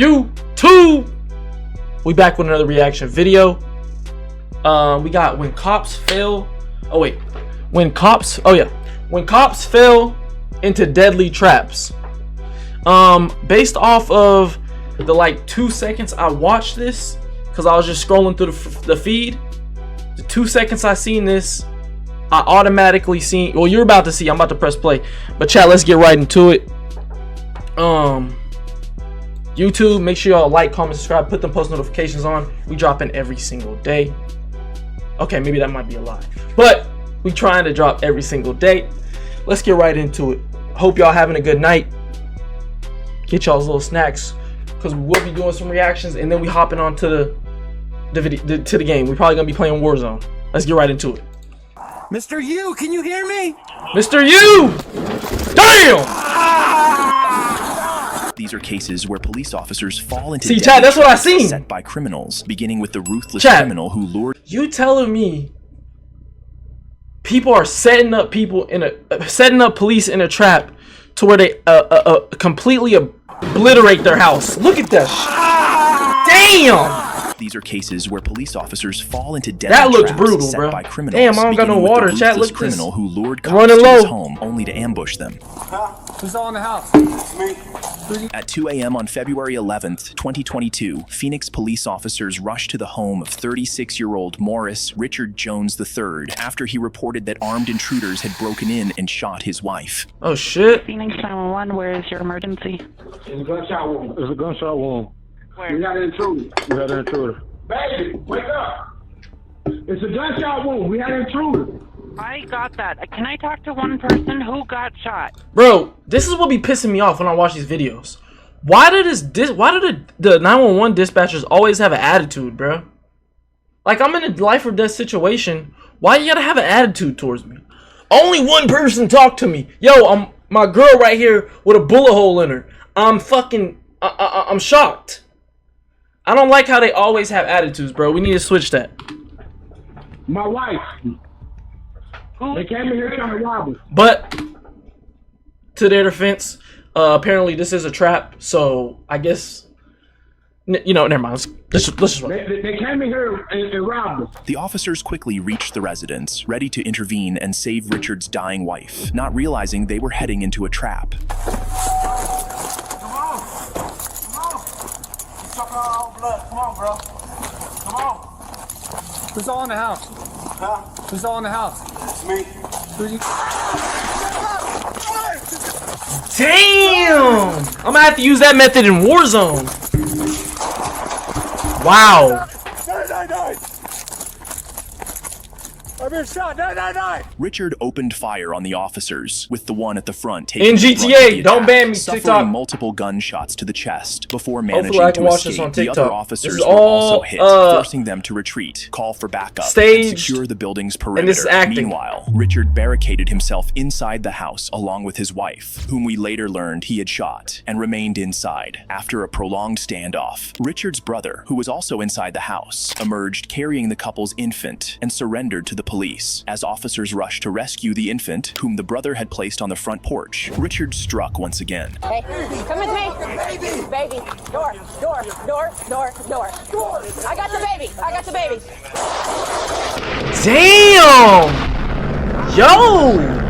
YouTube. We back with another reaction video. We got when cops fail. Oh wait, when cops fail into deadly traps. Based off of the like 2 seconds I watched this, because I was just scrolling through the feed. The 2 seconds I seen this, I automatically seen. Well, you're about to see. I'm about to press play. But chat, let's get right into it. YouTube, make sure y'all like, comment, subscribe, put them post notifications on. We dropping every single day. Okay, maybe that might be a lie, but we trying to drop every single day. Let's get right into it. Hope y'all having a good night. Get y'all's little snacks, because we'll be doing some reactions, and then we hopping on to the game. We're probably gonna be playing Warzone. Let's get right into it. Mr. U, can you hear me? Mr. U! Damn! These are cases where police officers fall into chat, that's what I seen. Set by criminals, beginning with the ruthless Chat, criminal who lured. You telling me people are setting up police in a trap to where they completely obliterate their house? Look at that. Damn. These are cases where police officers fall into deadly that looks traps brutal, set bro. by criminals, Damn, I don't got no water. Chat, look at this. Criminal who lured cops running to low. his home only to ambush them. Who's all in the house? At 2 a.m. on February 11th, 2022, Phoenix police officers rushed to the home of 36-year-old Morris Richard Jones III after he reported that armed intruders had broken in and shot his wife. Oh shit. Phoenix 911, where is your emergency? There's a gunshot wound. There's a gunshot wound. Where? We got an intruder. We had an intruder. Baby, wake up. It's a gunshot wound. We had an intruder. I got that. Can I talk to one person who got shot? Bro, this is what be pissing me off when I watch these videos. Why did the 911 dispatchers always have an attitude, bro? Like, I'm in a life or death situation. Why you gotta have an attitude towards me? Only one person talked to me. Yo, I'm my girl right here with a bullet hole in her. I'm shocked. I don't like how they always have attitudes, bro. We need to switch that. My wife. They came in here trying to rob us. But to their defense, apparently this is a trap. So I guess, you know, never mind. Let's just run. They came in here and robbed us. The officers quickly reached the residence, ready to intervene and save Richard's dying wife, not realizing they were heading into a trap. Come on, bro. Come on. Who's all in the house? Huh? Who's all in the house? It's me. Who you? Damn! I'm gonna have to use that method in Warzone. Wow. Die. I'm being shot. Die. Richard opened fire on the officers, with the one at the front taking In the brunt of the GTA, don't attack, ban me, suffering TikTok. multiple gunshots to the chest before Hopefully managing I can to watch this escape. on The TikTok. other This officers is were all, also hit, forcing them to retreat, call for backup, and staged, secure the building's and perimeter. this is acting. Meanwhile, Richard barricaded himself inside the house along with his wife, whom we later learned he had shot, and remained inside after a prolonged standoff. Richard's brother, who was also inside the house, emerged carrying the couple's infant and surrendered to the police as officers rushed to rescue the infant, whom the brother had placed on the front porch. Richard struck once again. Hey, come with me. Baby. Door. I got the baby. Damn! Yo!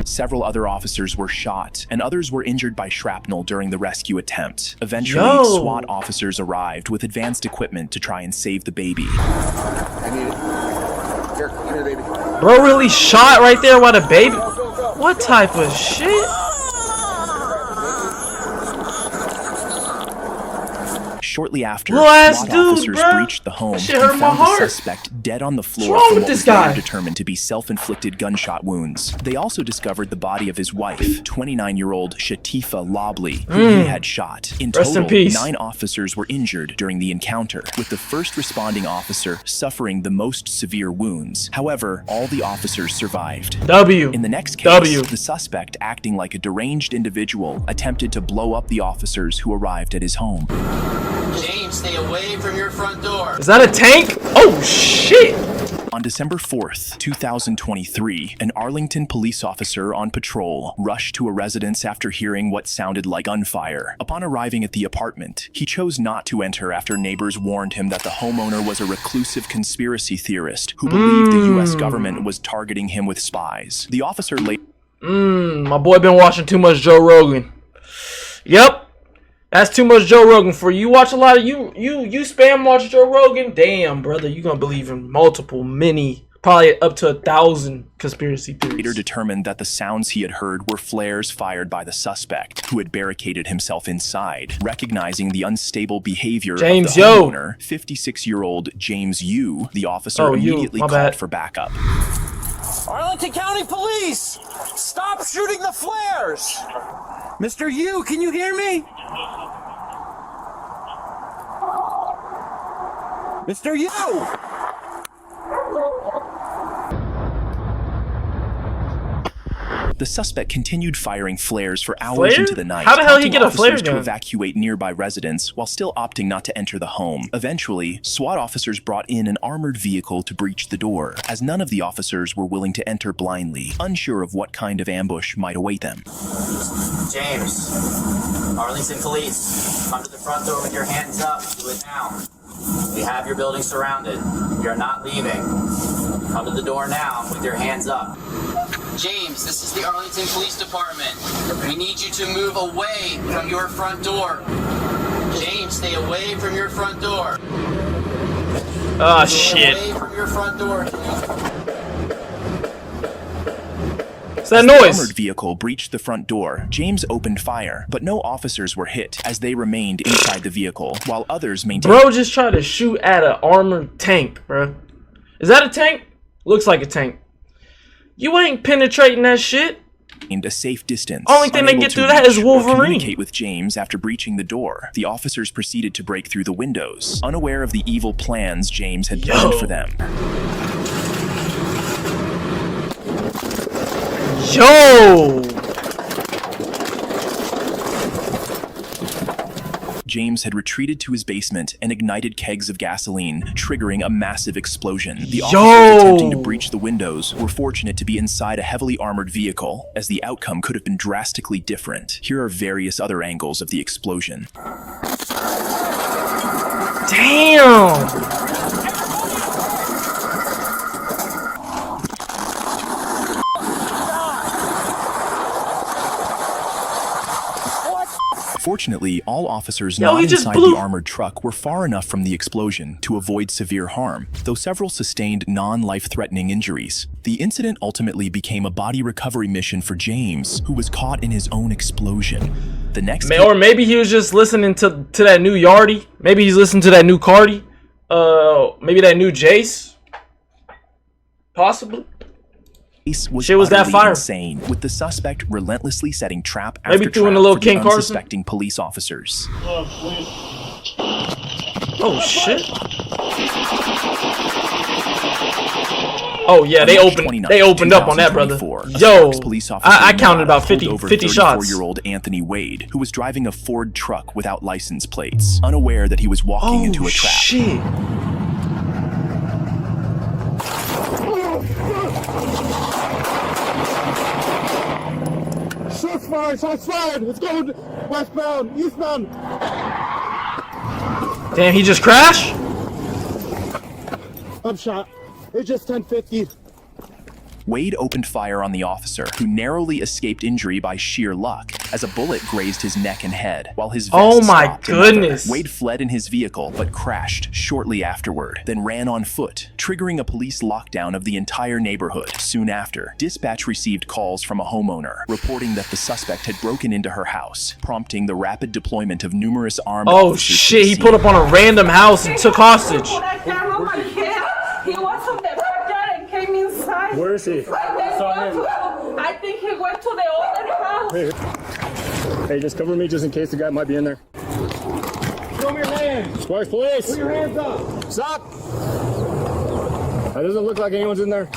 Several other officers were shot, and others were injured by shrapnel during the rescue attempt. Eventually, Yo. SWAT officers arrived with advanced equipment to try and save the baby. I need it. Here, come here, baby. Bro really shot right there while the baby. What type of shit? Shortly after, Little ass SWAT dude, officers bro. breached the home That shit and hurt my found the heart. suspect dead on the floor What's wrong from with what this was later guy? determined to be self-inflicted gunshot wounds. They also discovered the body of his wife, 29-year-old Shatifa Lobley, who he had shot. In Rest in total, peace. 9 officers were injured during the encounter, with the first responding officer suffering the most severe wounds. However, all the officers survived. W. In the next case, W. the suspect, acting like a deranged individual, attempted to blow up the officers who arrived at his home. James, stay away from your front door. Is that a tank? Oh shit! On December 4th, 2023, an Arlington police officer on patrol rushed to a residence after hearing what sounded like gunfire. Upon arriving at the apartment, he chose not to enter after neighbors warned him that the homeowner was a reclusive conspiracy theorist who believed the U.S. government was targeting him with spies. The officer later... My boy been watching too much Joe Rogan. Yep. That's too much Joe Rogan for you. Watch a lot of you spam watch Joe Rogan. Damn, brother, you gonna believe in multiple, many, probably up to 1,000 conspiracy theories. Later determined that the sounds he had heard were flares fired by the suspect, who had barricaded himself inside. Recognizing the unstable behavior of the homeowner, 56-year-old James Yu, the officer immediately called for backup. Arlington County Police! Stop shooting the flares! Mr. Yu, can you hear me? Mr. Yu! The suspect continued firing flares for hours into the night. How the hell did he get a flare gun? To evacuate nearby residents while still opting not to enter the home. Eventually, SWAT officers brought in an armored vehicle to breach the door, as none of the officers were willing to enter blindly, unsure of what kind of ambush might await them. James, Arlington Police, come to the front door with your hands up. Do it now. We have your building surrounded. We are not leaving. Come to the door now with your hands up. James, this is the Arlington Police Department. We need you to move away from your front door. James, stay away from your front door. Oh, shit. Away from your front door. What's that noise? The armored vehicle breached the front door. James opened fire, but no officers were hit as they remained inside the vehicle, while others maintained... Bro just tried to shoot at an armored tank, bro. Is that a tank? Looks like a tank. You ain't penetrating that shit. A safe distance. Only thing they get through that is Wolverine. Communicate with James after breaching the door. The officers proceeded to break through the windows, unaware of the evil plans James had planned for them. Yo! James had retreated to his basement and ignited kegs of gasoline, triggering a massive explosion. The officers attempting to breach the windows were fortunate to be inside a heavily armored vehicle, as the outcome could have been drastically different. Here are various other angles of the explosion. Damn! Fortunately, all officers not inside the armored truck were far enough from the explosion to avoid severe harm, though several sustained non-life-threatening injuries. The incident ultimately became a body recovery mission for James, who was caught in his own explosion. The next or maybe he was just listening to that new Yardie. Maybe he's listening to that new Cardi. Maybe that new Jace. Possibly. Shit was that fire insane, with the suspect relentlessly setting trap after trap a little for King the unsuspecting police officers. Oh shit! Oh yeah, they opened up on that, brother. Yo, I counted about 50 shots. 34-year-old Anthony Wade, who was driving a Ford truck without license plates, unaware that he was walking into a trap. Shit. Shots fired! Shots fired! Let's go westbound, eastbound. Damn, he just crashed? I'm shot. It's just 1050. Wade opened fire on the officer, who narrowly escaped injury by sheer luck, as a bullet grazed his neck and head, while his vest stopped another. Wade fled in his vehicle, but crashed shortly afterward, then ran on foot, triggering a police lockdown of the entire neighborhood. Soon after, dispatch received calls from a homeowner, reporting that the suspect had broken into her house, prompting the rapid deployment of numerous armed officers. Oh shit, he pulled up on a random house and took hostage. He was on the backyard and came inside. Where is he? I think he went to the other house. Hey, just cover me just in case the guy might be in there. Show me your hands. Sparks police. Put your hands up. Stop. That doesn't look like anyone's in there.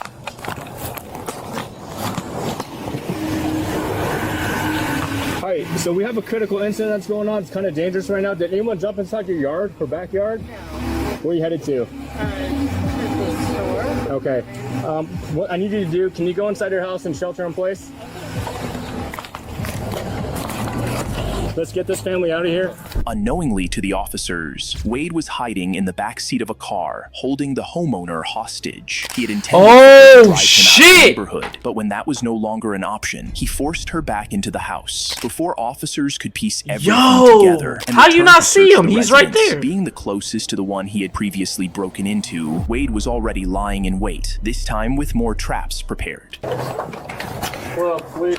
Alright, so we have a critical incident that's going on. It's kind of dangerous right now. Did anyone jump inside your yard or backyard? No. Where are you headed to? Okay. What I need you to do, can you go inside your house and shelter in place? Let's get this family out of here. Unknowingly to the officers, Wade was hiding in the back seat of a car, holding the homeowner hostage. He had intended to drive him out of the neighborhood, but when that was no longer an option, he forced her back into the house. Before officers could piece everything together, and how do you not see him? the He's right residence, there. Being the closest to the one he had previously broken into, Wade was already lying in wait, this time with more traps prepared. What up, please?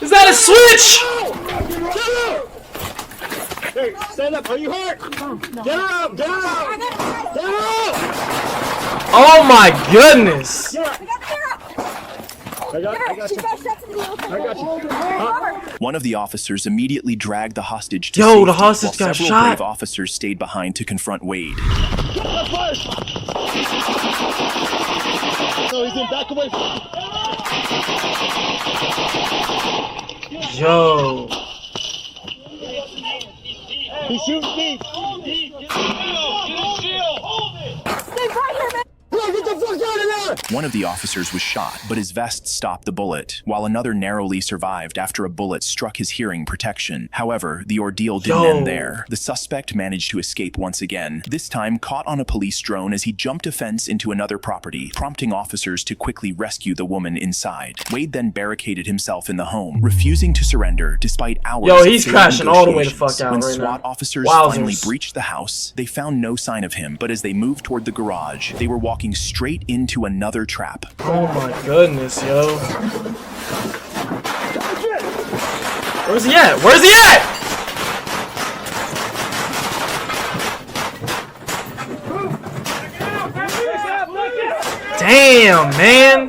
Is that a switch? Hey, stand up. Are you hurt? Get her out. Get her out. Get her out. Oh my goodness. I got you. I got you. One of the officers immediately dragged the hostage to Yo, safety, the hostage while got several shot. brave officers stayed behind to confront Wade. No, he's in back away. Yo. He's shooting me. Get the fuck out of there! One of the officers was shot, but his vest stopped the bullet, while another narrowly survived after a bullet struck his hearing protection. However, the ordeal didn't end there. The suspect managed to escape once again, this time caught on a police drone as he jumped a fence into another property, prompting officers to quickly rescue the woman inside. Wade then barricaded himself in the home, refusing to surrender despite hours Yo, of he's failed crashing all the way the negotiations. fuck out When right SWAT now. officers Wowzers. finally breached the house, they found no sign of him, but as they moved toward the garage, they were walking straight into another trap. Oh my goodness, yo. Where's he at? Where's he at? Damn, man.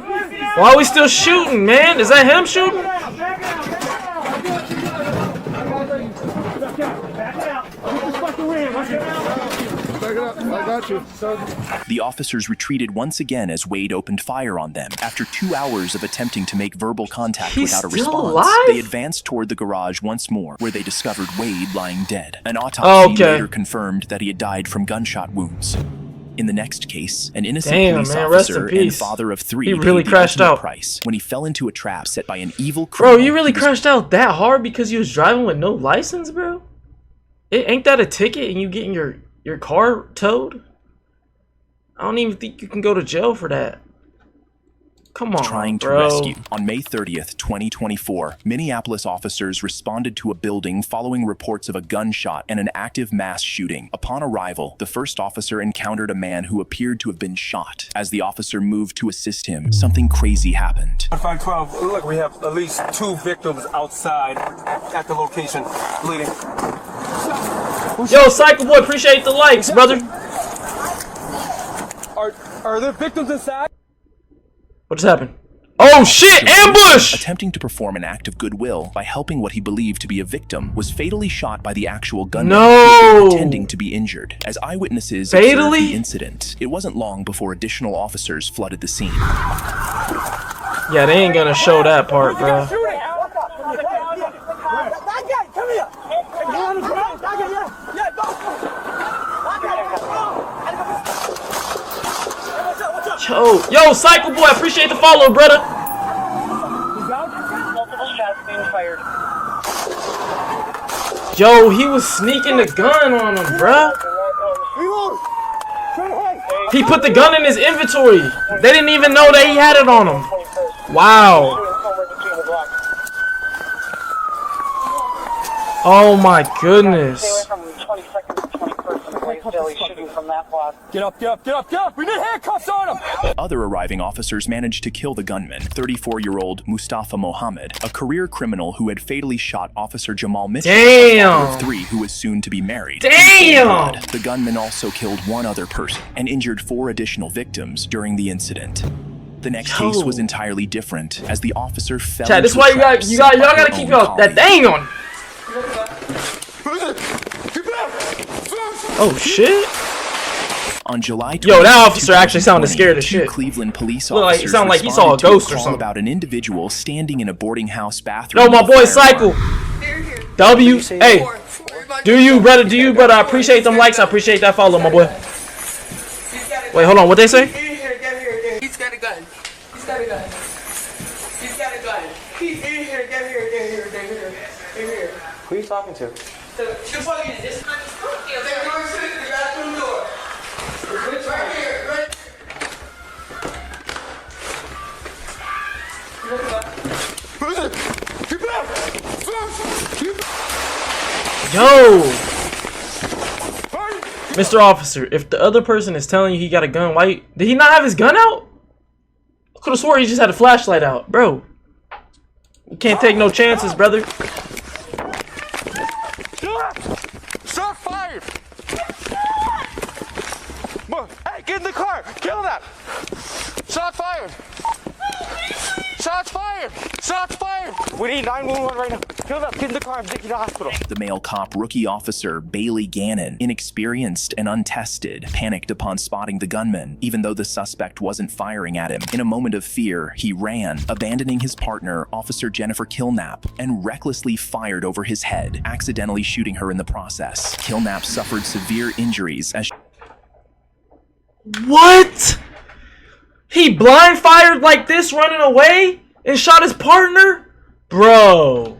Why are we still shooting, man? Is that him shooting? I got you. The officers retreated once again as Wade opened fire on them. After 2 hours of attempting to make verbal contact He's without a still response, alive? they advanced toward the garage once more, where they discovered Wade lying dead. An autopsy later confirmed that he had died from gunshot wounds. In the next case, an innocent police officer and father of 3 He really paid the crashed ultimate out price when he fell into a trap set by an evil Bro, criminal. you really crashed out that hard because you was driving with no license, bro? Ain't that a ticket and you getting your car towed? I don't even think you can go to jail for that. Come on, trying to bro. rescue. On May 30th, 2024, Minneapolis officers responded to a building following reports of a gunshot and an active mass shooting. Upon arrival, the first officer encountered a man who appeared to have been shot. As the officer moved to assist him, something crazy happened. 512, look, we have at least 2 victims outside at the location bleeding. Yo, Cycle Boy, appreciate the likes, brother. Are there victims inside? What just happened? Oh shit, ambush! Attempting to perform an act of goodwill by helping what he believed to be a victim, was fatally shot by the actual gunman pretending to be injured. As eyewitnesses observed the incident, it wasn't long before additional officers flooded the scene. Yeah, they ain't gonna show that part, bro. Yo, Cycle Boy, appreciate the follow, brother. Yo, he was sneaking the gun on him, bruh. He put the gun in his inventory. They didn't even know that he had it on him. Wow. Oh my goodness. Get up, get up, get up, get up! We need handcuffs on him! Other arriving officers managed to kill the gunman, 34-year-old Mustafa Mohammed, a career criminal who had fatally shot Officer Jamal Mitchell, a father of 3 who was soon to be married. Damn! The gunman also killed 1 other person and injured 4 additional victims during the incident. The next case was entirely different, as the officer fell Chad, this is why y'all gotta keep that thing on. Oh shit! On July 20th, yo, that officer actually sounded scared as 2 shit. Cleveland police Look officers sounded like he saw a ghost or something. about an individual standing in a boarding house bathroom. No, my boy Cycle. W. Hey, do you, brother? Do you, brother? I appreciate them likes. I appreciate that follow, my boy. Wait, hold on. What they say? He's got a gun. He's got a gun. He's got a gun. He's in here. Get here. Get here. Get here. Get here. Who are you talking to? The police. This man is cooking. They're going to the bathroom door. It's right here. Right. Yo, Mr. Officer, if the other person is telling you he got a gun, why did he not have his gun out? I could have swore he just had a flashlight out, bro. You can't take no chances, brother. Shot fired! Hey, get in the car! Kill that! Shot fired! Shots fired! Shots fired! We need 911 right now. Kill that! Get in the car and take you to the hospital. The male cop rookie officer Bailey Gannon, inexperienced and untested, panicked upon spotting the gunman, even though the suspect wasn't firing at him. In a moment of fear, he ran, abandoning his partner, Officer Jennifer Killnap, and recklessly fired over his head, accidentally shooting her in the process. Killnap suffered severe injuries as What? He blind fired like this, running away, and shot his partner? Bro.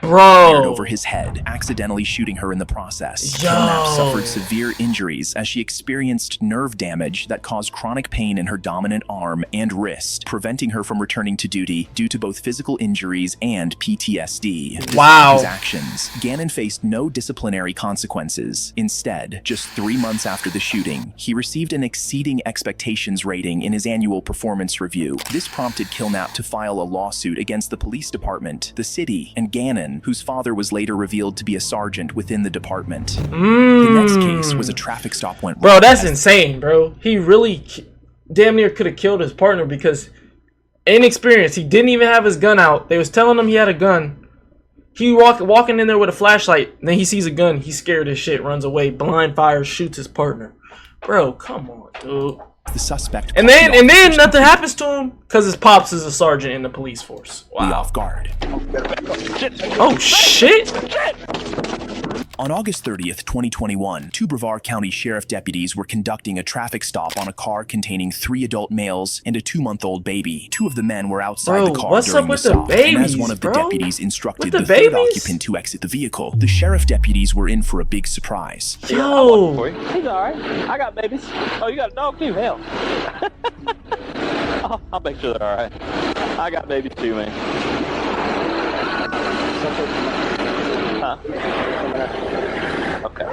fired over his head, accidentally shooting her in the process. Yo. Killnap suffered severe injuries as she experienced nerve damage that caused chronic pain in her dominant arm and wrist, preventing her from returning to duty due to both physical injuries and PTSD. Wow. Despite his actions, Gannon faced no disciplinary consequences. Instead, just 3 months after the shooting, he received an exceeding expectations rating in his annual performance review. This prompted Killnap to file a lawsuit against the police department, the city, and Gannon, whose father was later revealed to be a sergeant within the department. The next case was a traffic stop went wrong. Bro, that's insane, bro. He really damn near could have killed his partner because inexperienced. He didn't even have his gun out. They was telling him he had a gun. He walking in there with a flashlight. Then he sees a gun. He's scared as shit. Runs away. Blind fire. Shoots his partner. Bro, come on, dude. The suspect and then nothing happens to him because his pops is a sergeant in the police force. Wow. Off guard. Oh shit! On August 30th, 2021, two Brevard County Sheriff deputies were conducting a traffic stop on a car containing 3 adult males and a 2-month-old baby. 2 of the men were outside the car during the stop, and as one of the deputies instructed the third occupant to exit the vehicle, the sheriff deputies were in for a big surprise. Yo! He's alright. I got babies. Oh, you got a dog too? Hell. I'll make sure they're alright. I got babies too, man. Huh? Okay.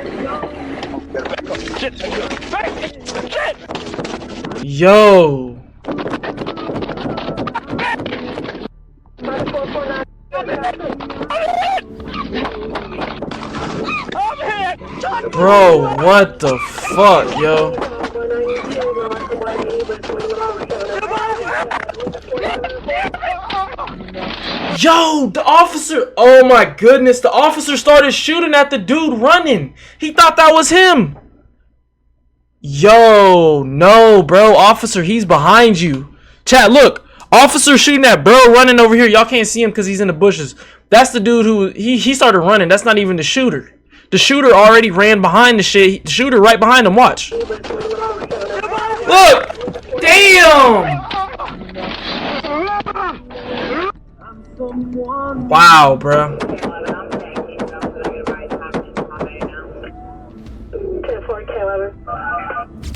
Shit! Shit! Yo! Bro, what the fuck, yo? Yo, the officer, oh my goodness, the officer started shooting at the dude running. He thought that was him. Yo, no, bro, officer, he's behind you. Chat, look, officer shooting at bro running over here. Y'all can't see him because he's in the bushes. That's the dude who, he started running. That's not even the shooter. The shooter already ran behind the shit. The shooter right behind him, watch. Look, damn. Wow, bro.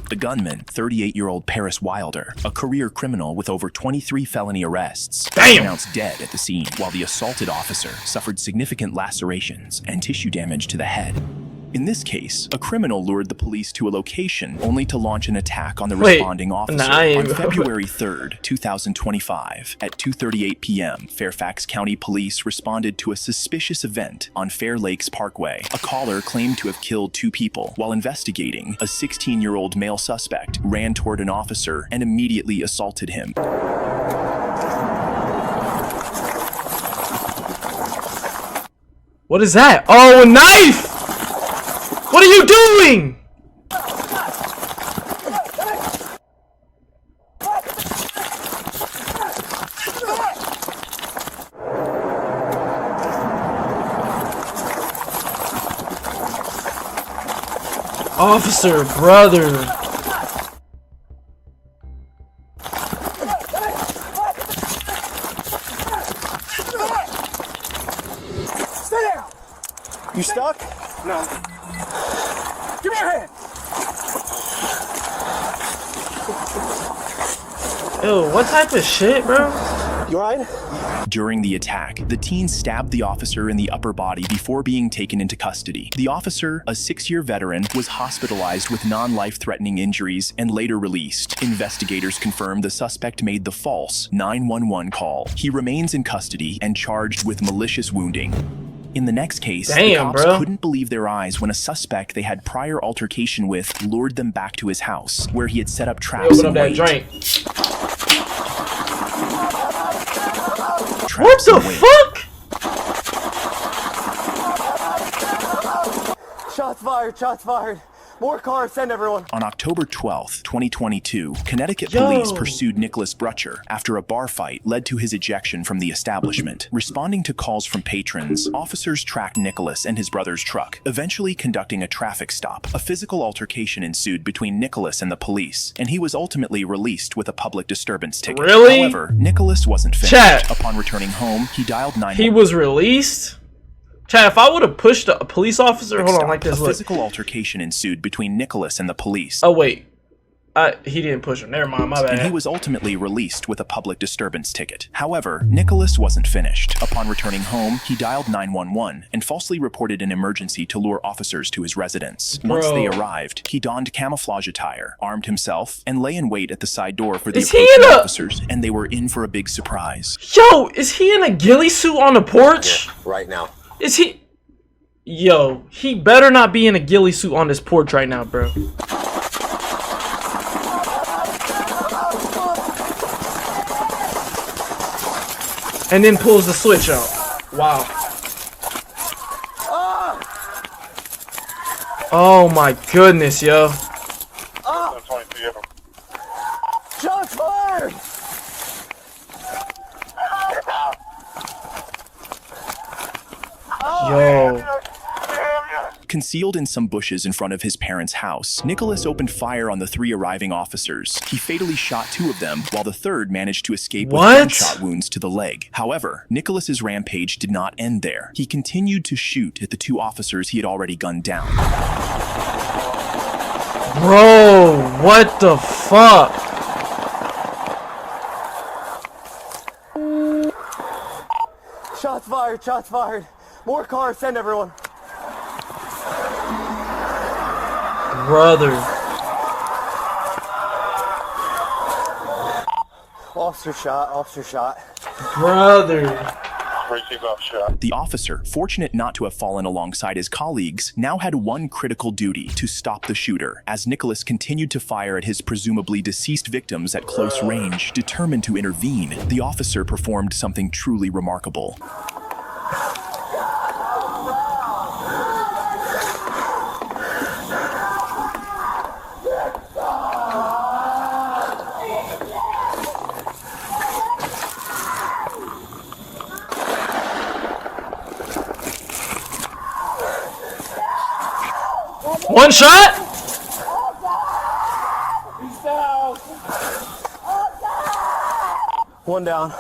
The gunman, 38-year-old Paris Wilder, a career criminal with over 23 felony arrests, was pronounced dead at the scene, while the assaulted officer suffered significant lacerations and tissue damage to the head. In this case, a criminal lured the police to a location only to launch an attack on the responding officer. On February 3rd, 2025, at 2:38 p.m., Fairfax County Police responded to a suspicious event on Fair Lakes Parkway. A caller claimed to have killed 2 people. While investigating, a 16-year-old male suspect ran toward an officer and immediately assaulted him. What is that? Oh, a knife! What are you doing? Officer, brother. Stay down. You stuck? No. Give me your hand. Yo, what type of shit, bro? You alright? During the attack, the teen stabbed the officer in the upper body before being taken into custody. The officer, a 6-year veteran, was hospitalized with non-life-threatening injuries and later released. Investigators confirmed the suspect made the false 911 call. He remains in custody and charged with malicious wounding. In the next case, the cops couldn't believe their eyes when a suspect they had prior altercation with lured them back to his house, where he had set up traps and wait. What the fuck? Shots fired, shots fired. More cars, send everyone. On October 12th, 2022, Connecticut police pursued Nicholas Brutcher after a bar fight led to his ejection from the establishment. Responding to calls from patrons, officers tracked Nicholas and his brother's truck, eventually conducting a traffic stop. A physical altercation ensued between Nicholas and the police, and he was ultimately released with a public disturbance ticket. Really? However, Nicholas wasn't finished. Upon returning home, he dialed 911. He was released? Chad, if I would have pushed a police officer, hold on, like this. A physical altercation ensued between Nicholas and the police. Oh wait, he didn't push him. Never mind, my bad. And he was ultimately released with a public disturbance ticket. However, Nicholas wasn't finished. Upon returning home, he dialed 911 and falsely reported an emergency to lure officers to his residence. Once they arrived, he donned camouflage attire, armed himself, and lay in wait at the side door for the approaching officers. And they were in for a big surprise. Yo, is he in a ghillie suit on the porch? Yeah, right now. Is he? Yo, he better not be in a ghillie suit on this porch right now, bro. And then pulls the switch out. Wow. Oh my goodness, yo. Shots fired! Yo. Concealed in some bushes in front of his parents' house, Nicholas opened fire on the 3 arriving officers. He fatally shot 2 of them, while the third managed to escape with gunshot wounds to the leg. However, Nicholas's rampage did not end there. He continued to shoot at the 2 officers he had already gunned down. Bro, what the fuck? Shots fired, shots fired. More cars, send everyone. Brother. Officer shot, officer shot. Brother. The officer, fortunate not to have fallen alongside his colleagues, now had one critical duty: to stop the shooter. As Nicholas continued to fire at his presumably deceased victims at close range, determined to intervene, the officer performed something truly remarkable. One shot? One down.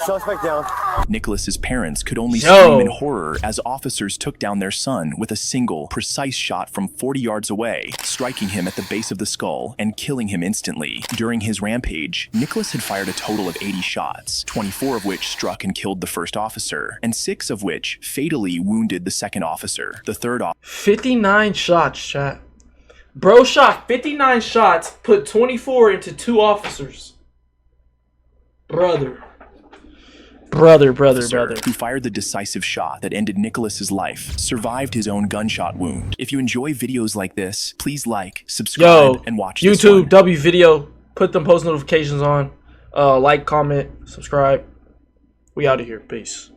Suspect down. Nicholas's parents could only scream in horror as officers took down their son with a single, precise shot from 40 yards away, striking him at the base of the skull and killing him instantly. During his rampage, Nicholas had fired a total of 80 shots, 24 of which struck and killed the first officer, and 6 of which fatally wounded the second officer. The third officer... 59 shots, chat. Bro shot 59 shots, put 24 into 2 officers. Brother, who fired the decisive shot that ended Nicholas's life, survived his own gunshot wound. If you enjoy videos like this, please like, subscribe, and watch this one. YouTube, W video, put them post notifications on, like, comment, subscribe. We out of here. Peace.